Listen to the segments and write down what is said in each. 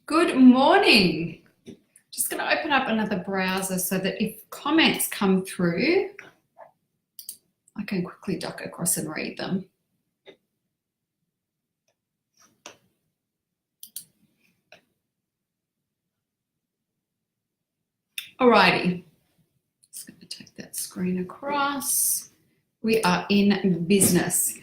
Good morning. Just going to open up another browser so that if comments come through, I can quickly duck across and read them. Alrighty, just going to take that screen across. We are in business.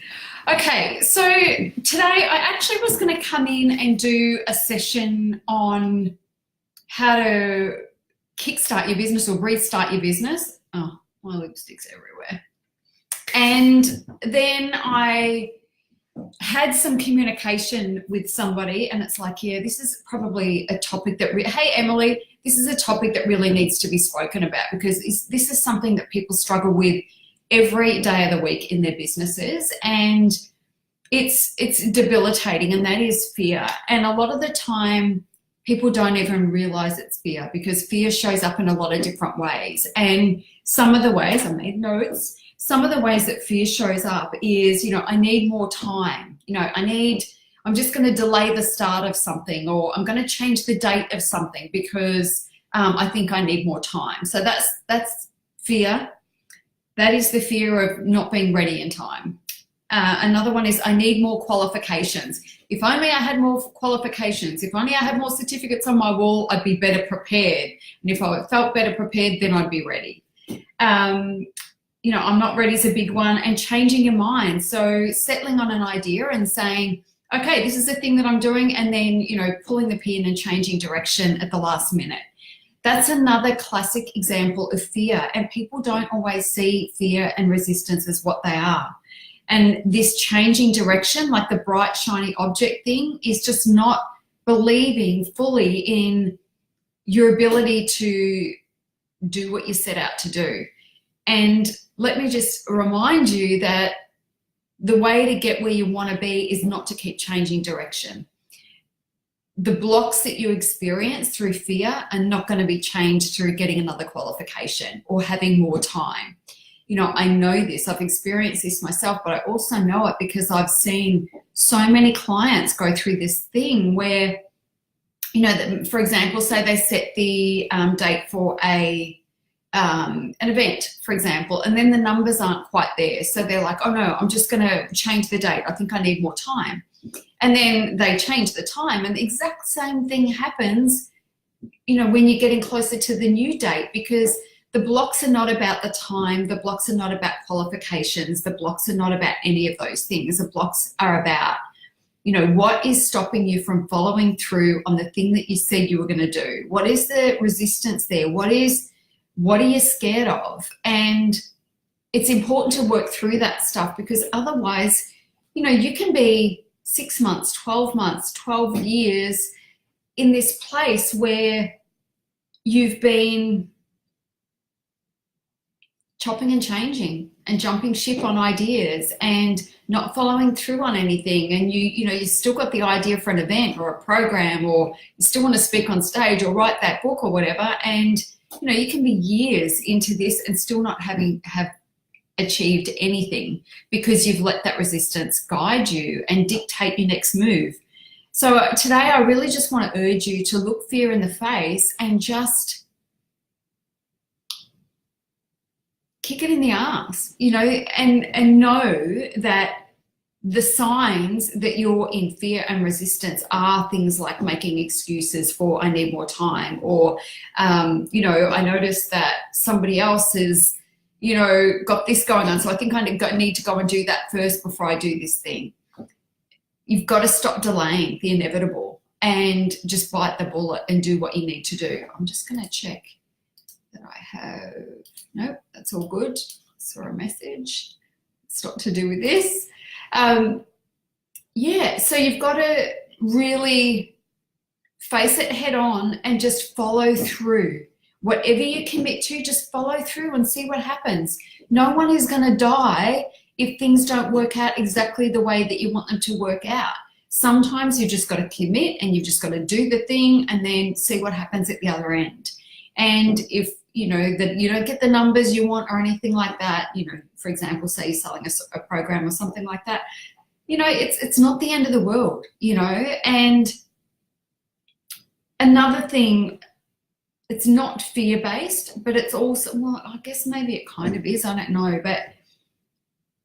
Okay, so today I actually was going to come in and do a session on how to kickstart your business or restart your business. Oh, my lipstick's everywhere. And then I had some communication with somebody and it's like, yeah, this is probably a topic that, hey, Emily, this is a topic that really needs to be spoken about because this is something that people struggle with every day of the week in their businesses, and it's debilitating, and that is fear. And a lot of the time people don't even realize it's fear because fear shows up in a lot of different ways. And some of the ways, I made notes, some of the ways that fear shows up is, I need more time. I'm just going to delay the start of something, or I'm going to change the date of something because I think I need more time. So that's fear. That is the fear of not being ready in time. Another one is I need more qualifications. If only I had more qualifications, if only I had more certificates on my wall, I'd be better prepared. And if I felt better prepared, then I'd be ready. I'm not ready is a big one, and changing your mind. So settling on an idea and saying, okay, this is the thing that I'm doing, and then, pulling the pin and changing direction at the last minute. That's another classic example of fear, and people don't always see fear and resistance as what they are. And this changing direction, like the bright, shiny object thing, is just not believing fully in your ability to do what you set out to do. And let me just remind you that the way to get where you want to be is not to keep changing direction. The blocks that you experience through fear are not going to be changed through getting another qualification or having more time. I know this, I've experienced this myself, but I also know it because I've seen so many clients go through this thing where, for example, say they set the date for an event, for example, and then the numbers aren't quite there. So they're like, oh no, I'm just going to change the date. I think I need more time. And then they change the time, and the exact same thing happens, when you're getting closer to the new date, because the blocks are not about the time. The blocks are not about qualifications. The blocks are not about any of those things. The blocks are about, what is stopping you from following through on the thing that you said you were going to do? What is the resistance there? What are you scared of? And it's important to work through that stuff, because otherwise, you can be 6 months, 12 months, 12 years in this place where you've been chopping and changing and jumping ship on ideas and not following through on anything. And you still got the idea for an event or a program, or you still want to speak on stage or write that book or whatever. And, you can be years into this and still not have achieved anything because you've let that resistance guide you and dictate your next move. So today I really just want to urge you to look fear in the face and just kick it in the ass, and know that the signs that you're in fear and resistance are things like making excuses for I need more time, or, I noticed that somebody else has, got this going on, so I think I need to go and do that first before I do this thing. You've got to stop delaying the inevitable and just bite the bullet and do what you need to do. I'm just going to check that I have, nope, that's all good. Saw a message. It's not to do with this. So you've got to really face it head on and just follow through. Whatever you commit to, just follow through and see what happens. No one is going to die if things don't work out exactly the way that you want them to work out. Sometimes you just got to commit and you've just got to do the thing and then see what happens at the other end. And if that you don't get the numbers you want or anything like that, for example, say you're selling a program or something like that, it's not the end of the world, and another thing, it's not fear-based, but it's also, well, I guess maybe it kind of is, I don't know, but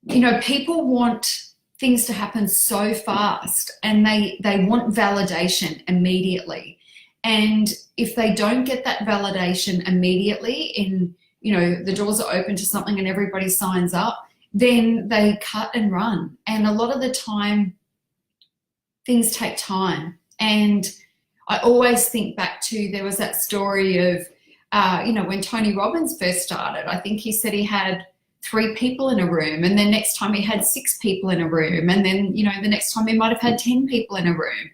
you know, people want things to happen so fast, and they want validation immediately. And if they don't get that validation immediately, in, you know, the doors are open to something and everybody signs up, then they cut and run. And a lot of the time things take time. And I always think back to, there was that story of, you know, when Tony Robbins first started, I think he said he had 3 people in a room, and then next time he had 6 people in a room, and then, you know, the next time he might have had 10 people in a room.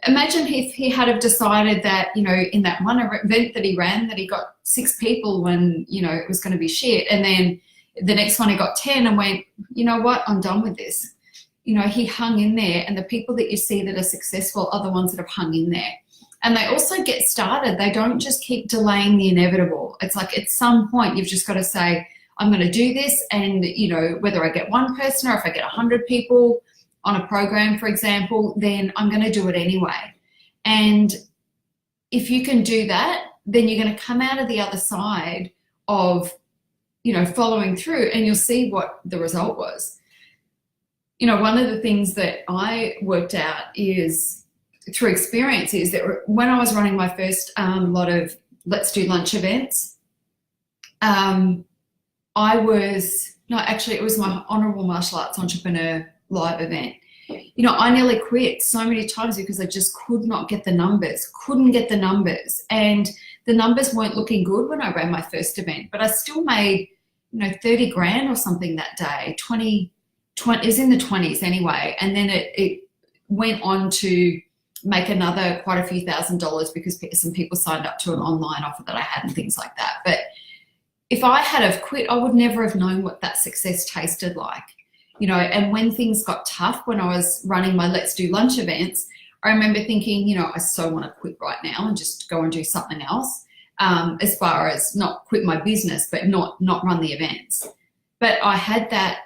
Imagine if he had have decided that, you know, in that one event that he ran, that he got 6 people when, you know, it was going to be shit, and then the next one he got 10 and went, you know what, I'm done with this. You know, he hung in there, and the people that you see that are successful are the ones that have hung in there. And they also get started. They don't just keep delaying the inevitable. It's like at some point you've just got to say, I'm going to do this, and, you know, whether I get 1 person or if I get 100 people on a program, for example, then I'm going to do it anyway. And if you can do that, then you're going to come out of the other side of, you know, following through, and you'll see what the result was. You know, one of the things that I worked out is, through experience, is that when I was running my first lot of Let's Do Lunch events, it was my Honourable Martial Arts Entrepreneur live event. You know, I nearly quit so many times because I just could not get the numbers, and the numbers weren't looking good when I ran my first event, but I still made, you know, 30 grand or something that day, 20 is in the 20s anyway. And then it went on to make another quite a few $1,000s because some people signed up to an online offer that I had and things like that. But if I had have quit, I would never have known what that success tasted like, you know. And when things got tough, when I was running my Let's Do Lunch events, I remember thinking, you know, I so want to quit right now and just go and do something else, as far as not quit my business, but not run the events. But I had that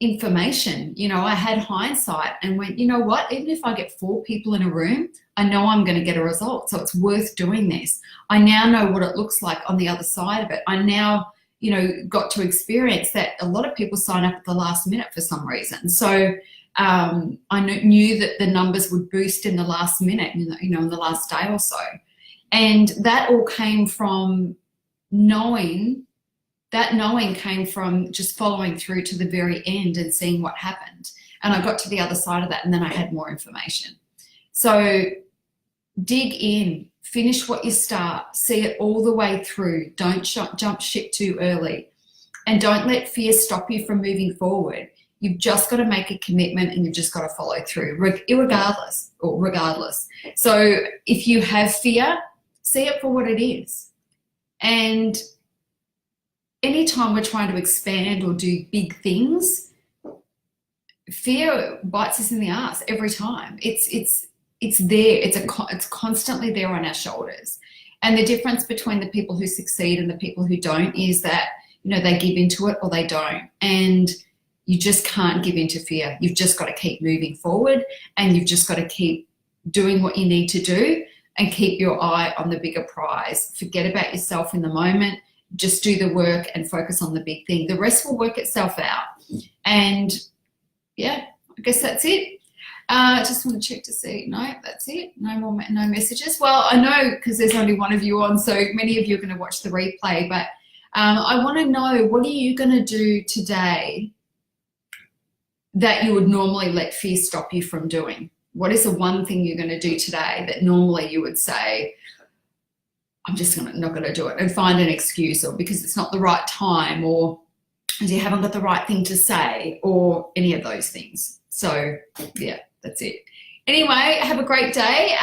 information, you know, I had hindsight and went, you know what, even if I get 4 people in a room, I know I'm going to get a result. So it's worth doing this. I now know what it looks like on the other side of it. I now, you know, got to experience that a lot of people sign up at the last minute for some reason. So I knew that the numbers would boost in the last minute, you know, in the last day or so. And that all came from knowing. That knowing came from just following through to the very end and seeing what happened. And I got to the other side of that, and then I had more information. So dig in, finish what you start, see it all the way through. Don't jump ship too early, and don't let fear stop you from moving forward. You've just got to make a commitment, and you've just got to follow through, regardless. So if you have fear, see it for what it is. And anytime we're trying to expand or do big things, fear bites us in the ass every time. It's there. It's constantly there on our shoulders. And the difference between the people who succeed and the people who don't is that, you know, they give into it or they don't. And you just can't give into fear. You've just got to keep moving forward, and you've just got to keep doing what you need to do and keep your eye on the bigger prize. Forget about yourself in the moment. Just do the work and focus on the big thing. The rest will work itself out. And yeah, I guess that's it. Just want to check to see. No, that's it. No messages. Well, I know because there's only one of you on, so many of you are going to watch the replay, but I want to know, what are you going to do today that you would normally let fear stop you from doing? What is the one thing you're going to do today that normally you would say, I'm just not going to do it, and find an excuse, or because it's not the right time, or you haven't got the right thing to say, or any of those things. So yeah, that's it. Anyway, have a great day.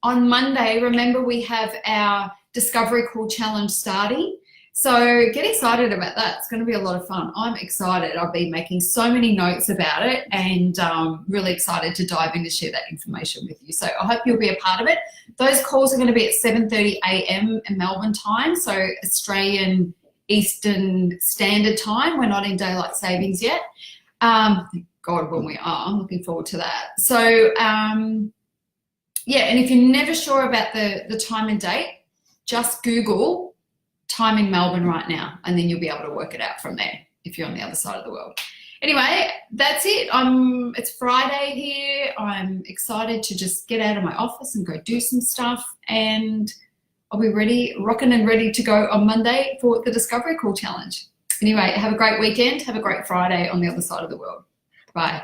On Monday, remember, we have our Discovery Call Challenge starting. So get excited about that. It's going to be a lot of fun. I'm excited. I've been making so many notes about it, and really excited to dive in to share that information with you. So I hope you'll be a part of it. Those calls are going to be at 7:30 a.m. in Melbourne time, so Australian Eastern Standard Time. We're not in daylight savings yet. Thank God when we are. I'm looking forward to that. So yeah, and if you're never sure about the time and date, just Google time in Melbourne right now, and then you'll be able to work it out from there if you're on the other side of the world. Anyway, that's it. It's Friday here. I'm excited to just get out of my office and go do some stuff, and I'll be ready, rocking and ready to go on Monday for the Discovery Call Challenge. Anyway, have a great weekend. Have a great Friday on the other side of the world. Bye.